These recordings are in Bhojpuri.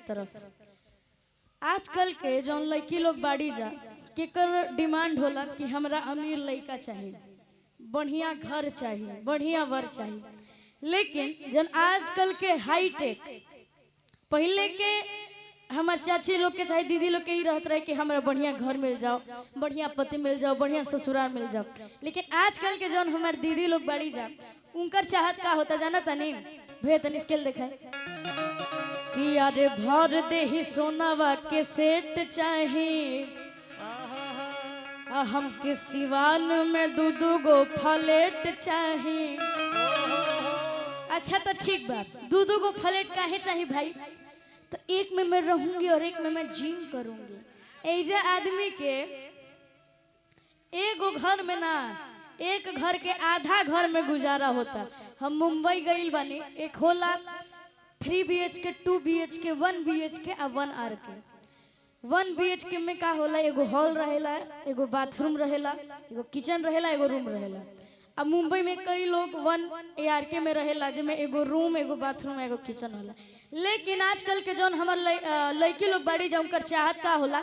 तरफ आजकल के जौन लड़की लोग बाड़ी जा केकर डिमांड होला कि हमरा अमीर लड़का चाहिए, बढ़िया घर चाहिए, बढ़िया वर चाहिए। लेकिन जन आजकल के हाईटेक पहले के हमार चाची लोग के चाहे दीदी लोग के ही रहत रहे कि हमरा बढ़िया घर मिल जाओ, बढ़िया पति मिल जाओ, बढ़िया ससुराल मिल जाओ। लेकिन आजकल के जौन हमार दीदी लोग बाड़ी जा उनकर चाहत का होता जाना तनी भैया तनी स्केल देखा कि अरे भर दे ही सोनावा के सेट चाहिए, हमके सिवान में दू गो फ्लैट चाहिए। अच्छा तो ठीक बात, दू गो फ्लैट काहे चाहिए भाई? तो एक में मैं रहूंगी और एक में मैं जिम करूंगी। ऐसे आदमी के एगो घर में ना, एक घर के आधा घर में गुजारा होता। हम मुंबई गइल बानी, एक होला 3 BHK 2 BHK 1 BHK और 1 RK। 1 BHK में का होला, एगो हॉल रहेला, एगो बाथरूम रहेला, एगो किचन रहेला, एगो रूम रहेला। अब मुंबई में कई लोग 1 ARK में रहेला जिसमें एगो रूम, एगो बाथरूम, एगो किचन होला। लेकिन आजकल के जौन हमार लड़की लोग बाड़ी जा उनकर चाहत का होला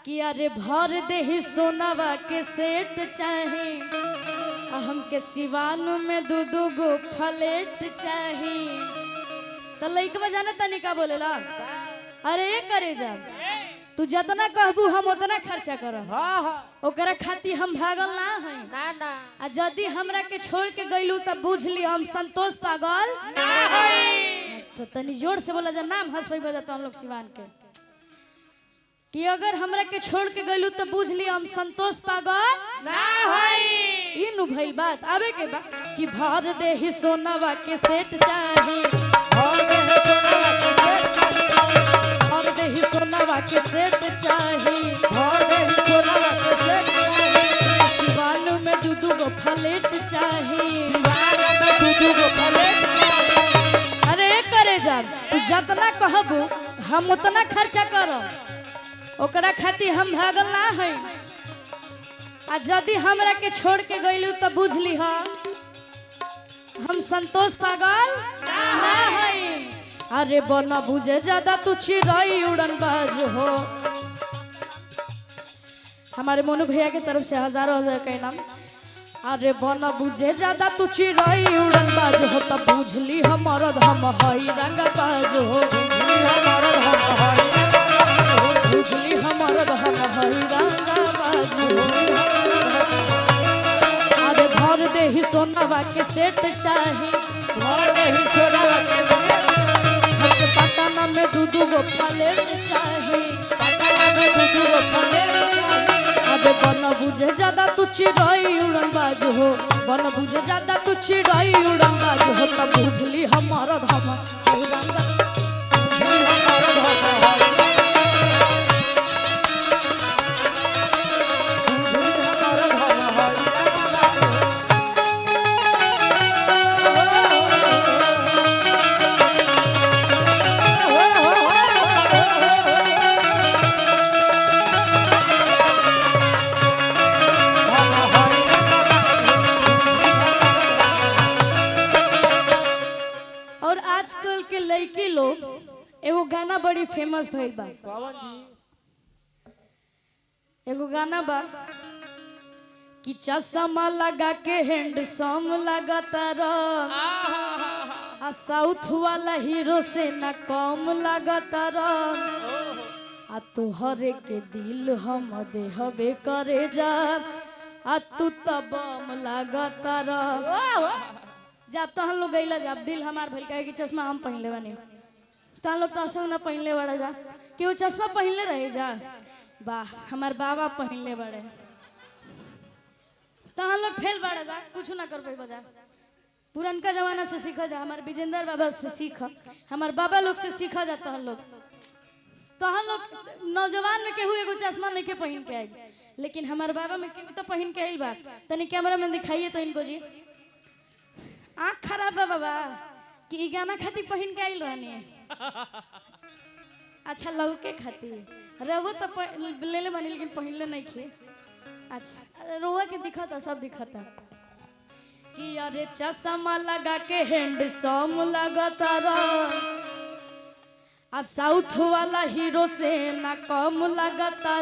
कि अरे भर दे ही सोनावा के सेट चाहे, हमके सिवान में दू गो फ्लैट चाहिए। तो लड़का जाना तनी का बोलेला, अरे करे जा तू जितना कहबू हम उतना खर्चा करब। ओकरा खातिर हम भागल ना है ना। आ यदि हमरा के छोड़ के गइलू तब बुझली हम संतोष पागल ना है। तो तनी जोर से बोला जा, नाम हंसवई बजाता हम लोग सिवान के कि अगर हमरा के छोड़ के गइलू तब बुझली हम संतोष पागल ना है। ये नु भइल बात आवे के बा कि भर दे ही सोनावा के सेट चाहिए, भर दे ही सोनावा के सेट चाहिए, सिवान में दू गो फ्लैट चाहिए। अरे करे जा तू जितना कहबू हम उतना खर्चा करब, ओकरा खातिर हम भागल ना है। आ यदि हमरा के छोड़ के गइलू तो बुझली हम संतोष पागल ना है। अरे बना बुझे ज्यादा तू चिड़ै उड़न बाज हो। हमारे मोनू भैया के तरफ से हजारों हजार का इनाम। अरे बना बुझे ज्यादा तू चिड़ै उड़न बाज हो, तब बुझली हमर हम हई रंग बाज हो, बुझली हमर हम हई रंग बाज हो। अरे भर दे ही सोनावा के सेट चाही, भर दे ही सोनावा के सेट, पटना में दू गो फ्लैट चाही, पटना में दू गो फ्लैट चाही। अबे बन बुझे ज्यादा तू चिड़ै उड़न बाज हो, बन बुझे ज्यादा तू चिड़ै उड़न बाज हो, तब बुझली हमर हम लड़की लोग एगो गाना बड़ी फेमस भइल बा। एगो गाना बा कि चश्मा लगा के हैंडसम लगता रह, आ साउथ वाला हीरो से न कम लगता रह, आ तोहरे के दिल हम देहबे करे जा, आ तू तब बम लगता रह। जब तो हम लोग गईला जब दिल हमार भइल कहे कि चश्मा हम पहनले बानी, तो हम लोग तो असम ना पहनले बड़ा जा कि वो चश्मा पहनले रहे जा। वाह हमार बाबा पहनले बड़े, तो हम लोग फेल बड़ा जा, कुछ ना कर पाई बजा। पुरनका जमाना से सीखा जा, हमारे विजेंद्र बाबा से सीखा, हमारे बाबा लोग से सीखा जाता हम लोग। तो हम लोग नौजवान में केहू एगो चश्मा नहीं के पहन के आई, लेकिन हमारे बाबा में केहू तो पहन के आइल बा। तनी कैमरा में दिखाइए तो इनको जी, आँख खराब है बाबा कि गाना खातिर पहन के आइल रहनी। अच्छा लहू के खातिर रहो तो ले ले बनी, लेकिन पहनले नहीं खे। अच्छा रोआ के दिखता, सब दिखता कि अरे चश्मा लगा के हैंडसम लगता रह, आ साउथ वाला हीरो से ना कम लगता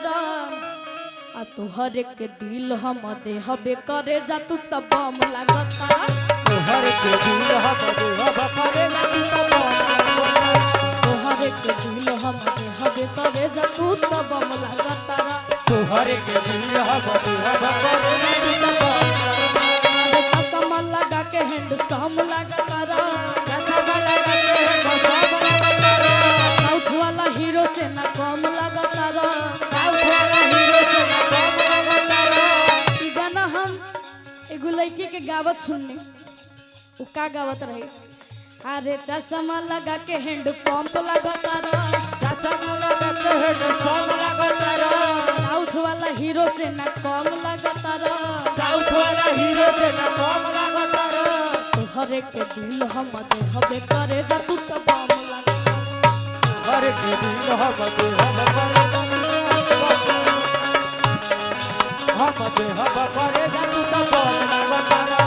आ तुहर के दिल हम दे हबे करे जा तू तब बम लगता तुहर के दिल हम दे हबे करे जा तू तब तुहर के दिल हम दे हबे करे जा तू तब बम लगता तुहर के दिल हम दे हबे करे जा तू तब चश्मा लगा के हैंडसम लगता साउथ वाला हीरो से ना कम लगता गाना हम एगो लड़की के गावत सुनने वो का गावत रहे अरे चश्मा लगा के हैंड पंप लगता साउथ वाला हीरो से ना कम लगता हर एक दिल हम दे हबे करे जा तू तब बम लगता हर एक दिल हम दे हबे करे जा तू तब बम लगता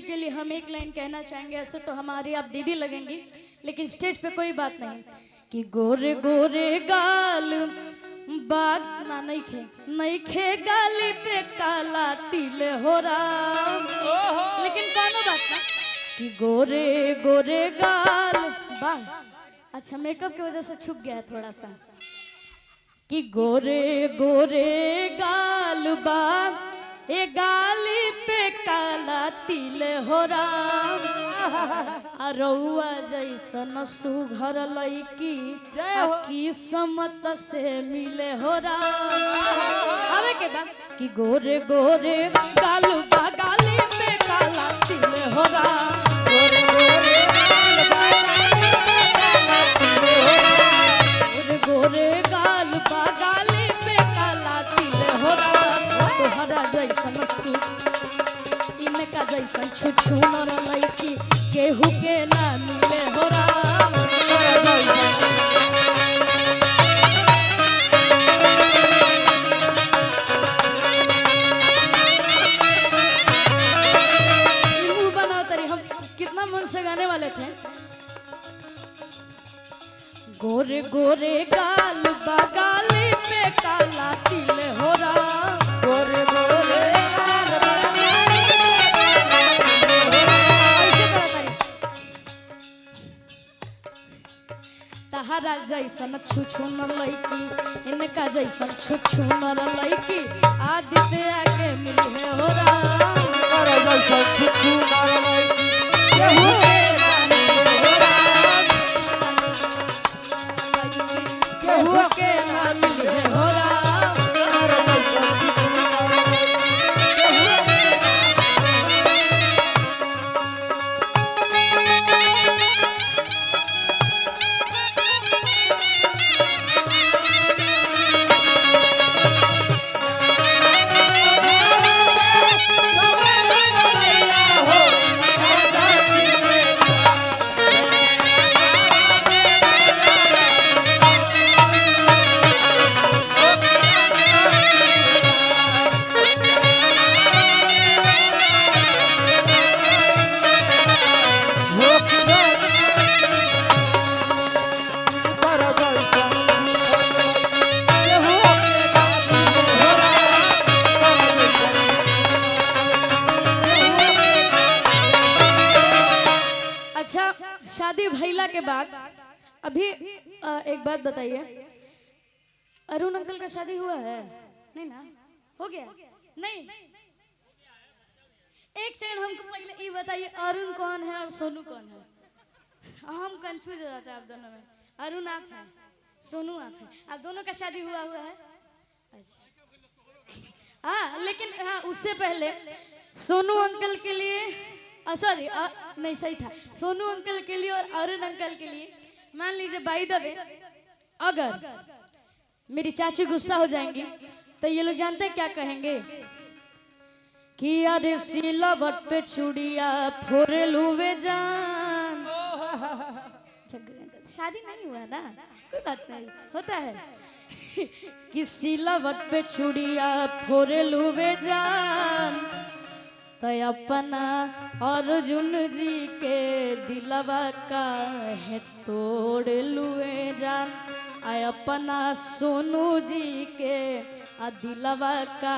कहना चाहेंगे ऐसे तो हमारी आप दीदी लगेंगी लेकिन स्टेज पे कोई बात नहीं कि गोरे गोरे गाल बात ना नहीं खे गाली पे काला तिल हो राम लेकिन कानो बात ना कि गोरे गोरे गाल बाल अच्छा मेकअप की वजह से छुप गया है थोड़ा सा कि गोरे गोरे गाल बाल ए गाली पे काला तिल हो राम रउआ जैसन सुघर लईकी किस्मत से मिले हो राम आवे के बाद कि गोरे गोरे गाल बा गाली पे काला तिल हो राम गोरे गोरे गाल बा गाली पे काला तिल हो राम तोहरा जैसन सुख इनका जैसन छुछु नर लईकी केहू के ना मिले हो राम मुंह बनाओ तरी हम कितना मन से गाने वाले थे गोरे गोरे गाल बगाली पे काला तिल हो राम गोरे गोरे तहरा जैसन छुछु नर लईकी इनका जैसन छुछु नर लईकी आदित्य आगे मिले हो राम तहरा जैसन छुछु नर लईकी केहू के ना मिले हो राम केहू के ना मिले हो राम तहरा जैसन छुछु शादी भइला के बाद अभी एक बात बताइए अरुण अंकल का शादी हुआ है नहीं ना हो गया नहीं एक सेकंड हमको पहले ये बताइए अरुण कौन है और सोनू कौन है हम कंफ्यूज हो जाते हैं आप दोनों में अरुण आप हैं सोनू आप हैं आप दोनों का शादी हुआ है अच्छा हाँ लेकिन हाँ उससे पहले सोनू अंकल के लिए सॉरी नहीं सही था, सोनू अंकल के लिए और अरुण अंकल के लिए। मान लीजिए बाय द वे अगर मेरी चाची गुस्सा हो जाएंगी तो ये लोग जानते हैं क्या कहेंगे कि अरे सिलवट पे चूड़िया फोड़े लुवे जान। शादी नहीं हुआ ना, कोई बात नहीं, होता है कि सिलवट पे चूड़िया फोड़े लुवे जान तो अपना अर्जुन जी के दिलवा का है तोड़ लुए जान। आय अपना सोनू जी के दिलवा का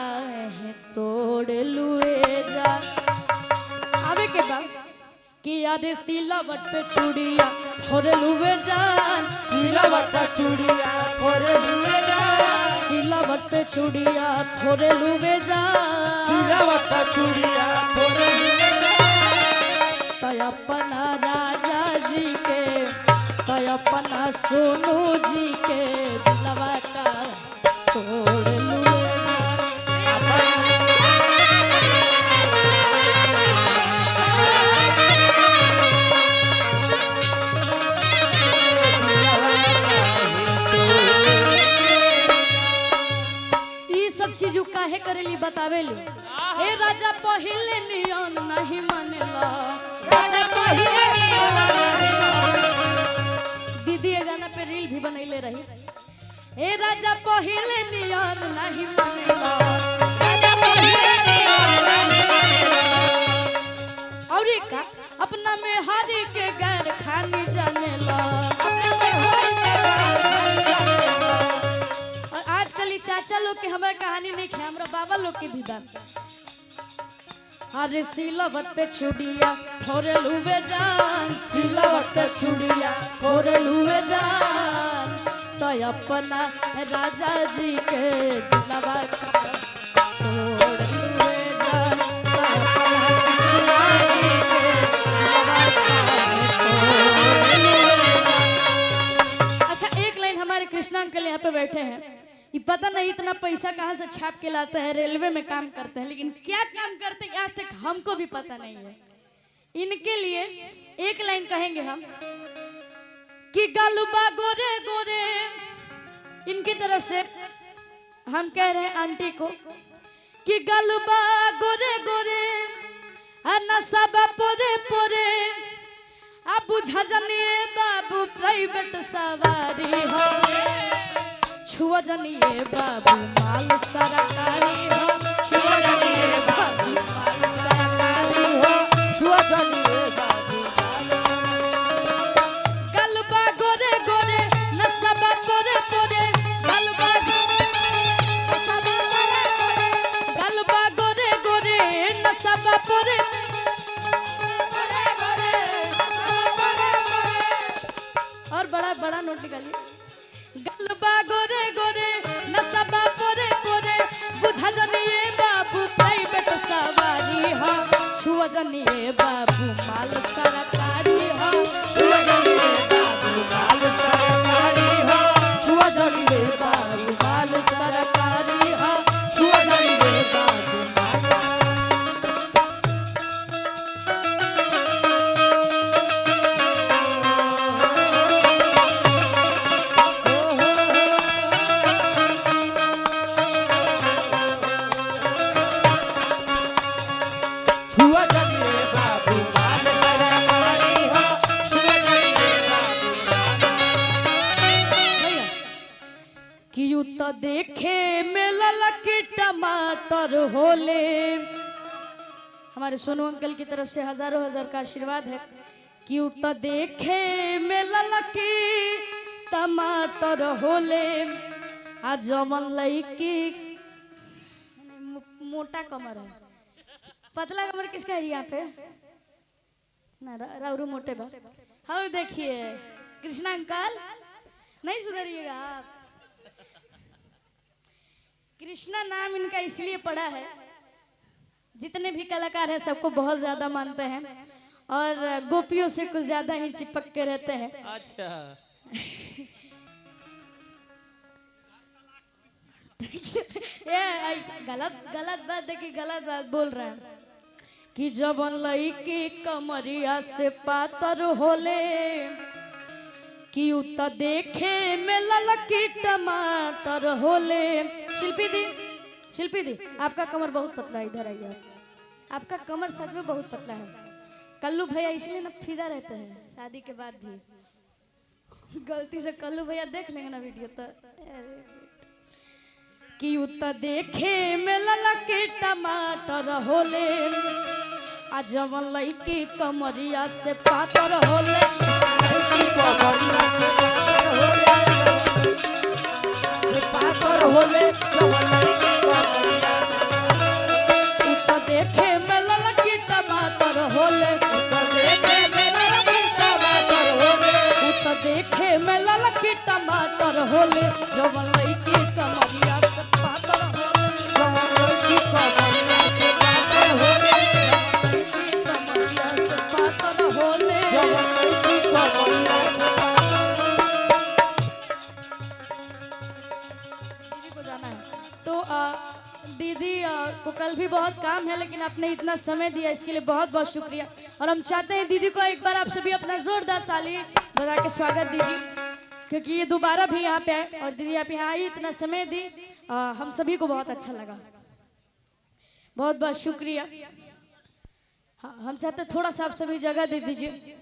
है तोड़ लुए जान। आवे के बाद कि याद सिलवट पे चूड़िया फोड़े लुए जान, सिलवट पे चूड़िया फोड़े लुए जान, सिलवट पे चूड़िया फोड़े लुए जान, सिलवट पे चूड़िया फोड़े लुए जान। तो अपना राजा जी के तो अपना सोनू जी के दिलवा का तोड़ लुए जान। सब चीज काहे करेली बतावेली। हे राजा पहिले नियन नहीं मानेला, राजा पहिले नियन नहीं मानेला। दीदी ये गाना पे रील भी बनैले रही। हे राजा पहिले नियन नहीं मानेला, राजा पहिले नियन नहीं मानेला। और एक का अपना में हारी के गैर खानी जानेला। आजकल चाचा लोग के हमारे कहानी नहीं खे, हमारा बाबा लोग के भी बात। अरे सिलवट पे चूड़िया फोड़े लुवे जान, सिलवट पे चूड़िया फोड़े लुवे जान तो अपना राजा जी के दिलवा का तोड़ लुवे जान, तो अपना कृष्णा जी के दिलवा का तोड़ लुवे जान। अच्छा एक लाइन हमारे कृष्णा अंकल यहाँ पे बैठे हैं, ये पता नहीं इतना पैसा कहाँ से छाप के लाते हैं, रेलवे में काम करते हैं, लेकिन क्या काम करते हैं आज तक हमको भी पता नहीं है। इनके लिए एक लाइन कहेंगे हम कि गलबा गोरे गोरे, इनकी तरफ से हम कह रहे हैं आंटी को कि गलबा गोरे गोरे नशा पोरे पोरे अब बुझा जनिए बाबू प्राइवेट सवारी हो, छुआ जनिए बाबू माल सरकारी हो, छुआ जनिए बाबू माल सरकारी हो, छुआ जनिए बाबू गलबा गोरे गोरे नसबा पोरे पोरे, गलबा गोरे गोरे नसबा पोरे, और बड़ा बड़ा नोट निकालिए। गलबा गोरे गोरे नसबा पोरे पोरे बुझा जनिए बाबू प्राइवेट सवारी हो, छुआ जनिए बाबू माल सरकारी हो, छुआ जनिए बाबू माल सरकारी हो, छुआ जनिए बाबू माल सरकारी हो, छुआ जनिए बाबू माल छुआ जनिए बाबू माल सरकारी हो, छुआ जनिए भैया कि यू तो देखे में ललकी टमाटर होले। हमारे सोनू अंकल की तरफ से हजारों हजार का आशीर्वाद है कि यू तो देखे में ललकी टमाटर होले आ जवन लईकी मोटा कमर है, पतला कमर किसका है यहाँ पे ना, राउरू मोटे बा। हाँ देखिए कृष्णा अंकल नहीं सुधरिएगा आप। कृष्णा नाम इनका इसलिए पड़ा है, जितने भी कलाकार हैं सबको बहुत ज्यादा मानते हैं और गोपियों से कुछ ज्यादा ही चिपक के रहते हैं। अच्छा ये गलत गलत बात देखिए, गलत बात बोल रहे हैं। कि जवन लईकी कमरिया से पातर होले कि उ त देखे में ललकी टमाटर होले। शिल्पी दी आपका कमर बहुत पतला है, इधर आइए। आपका कमर सच में बहुत पतला है। कल्लू भैया इसलिए ना फिदा रहते हैं शादी के बाद भी। गलती से कल्लू भैया देख लेंगे ना वीडियो तो कि उ त देखे में ललकी टमाटर होले आ जवन लईकी कमरिया से पातर होले। पातर होले उ त देखे में ललकी टमाटर होले। उ त देखे में ललकी टमाटर होले जवन लईकी कमरिया से पातर होले। कमरिया से पातर होले। दीदी को जाना है तो दीदी को कल भी बहुत काम है, लेकिन आपने इतना समय दिया इसके लिए बहुत बहुत शुक्रिया। और हम चाहते हैं दीदी को एक बार आप सभी अपना जोरदार ताली बजा के स्वागत दीजिए, क्योंकि ये दोबारा भी यहाँ पे आए और दीदी आप यहाँ आई, इतना समय दी, हम सभी को बहुत अच्छा लगा। बहुत बहुत शुक्रिया। हाँ, हम चाहते थोड़ा सा आप सभी जगह दे दीजिए।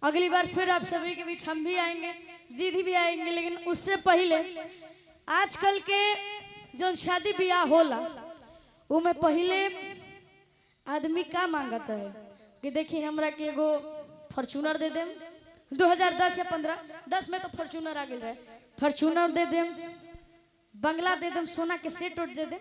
अगली बार फिर आप सभी के बीच हम भी आएंगे, दीदी भी आएंगे, लेकिन उससे पहले आजकल के जो शादी ब्याह होला वो में पहले आदमी का मांगता है कि देखिए हमरा के एगो फॉर्चूनर दे देम। 2010 या 15 10 में तो फॉर्चूनर आ गए रहे। फॉर्चूनर दे देम, बंगला दे देम, सोना के सेट उठ दे देम,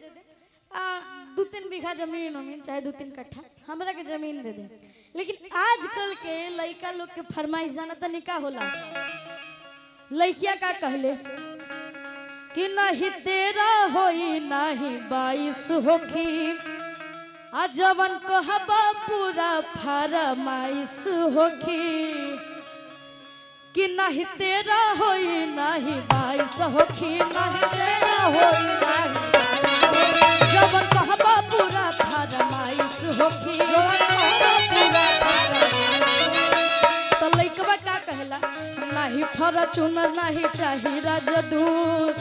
2-3 बीघा जमीन चाहे 2-3 कट्ठा हमरा के जमीन दे दे। लेकिन आजकल के लड़का लोग के फरमाइश जाना तो निका होला। लड़किया का कहले कि नहीं 13 होई नहीं 22 होखी आ जवन कहबा पूरा फरमाइश होखी। कि नहीं 13 होई नहीं 22 होखी, नहीं 13 होई नहीं जवन कहबा पूरा फरमाइश होखी। तो लइकवा का कहला नहीं फॉर्चूनर नहीं चाही राजदूत,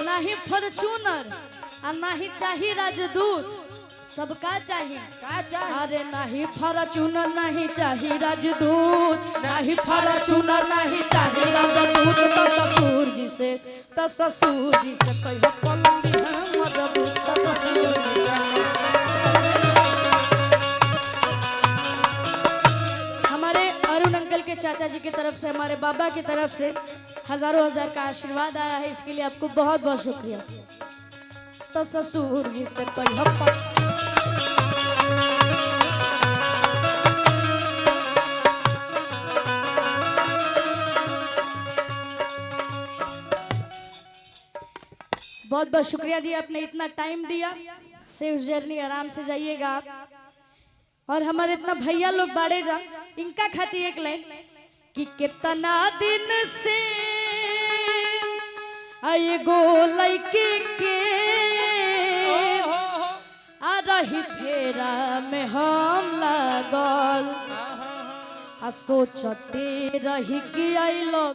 नहीं फॉर्चूनर और नहीं चाही राजदूत, तब का चाहिए? अरे नहीं फॉर्चूनर नहीं चाही राजदूत, नहीं फॉर्चूनर नहीं चाही राजदूत। तो ससुर जी से कहियो पलंगी हमर बूत, तो ससुर जी से। हमारे अरुण अंकल के चाचा जी की तरफ से, हमारे बाबा की तरफ से हजारों हजार का आशीर्वाद आया है, इसके लिए आपको बहुत बहुत शुक्रिया। तो ससुर जी से कहियो बहुत बहुत शुक्रिया दिया, आपने इतना टाइम दिया। सेफ जर्नी, आराम से जाइएगा आप। और हमारे इतना भैया लोग बाड़े जा, इनका खाती एक लाइन कि कितना दिन से आए गो लड़की के आ रही फेरा में हम लागल आ सोचते रही कि आई लोग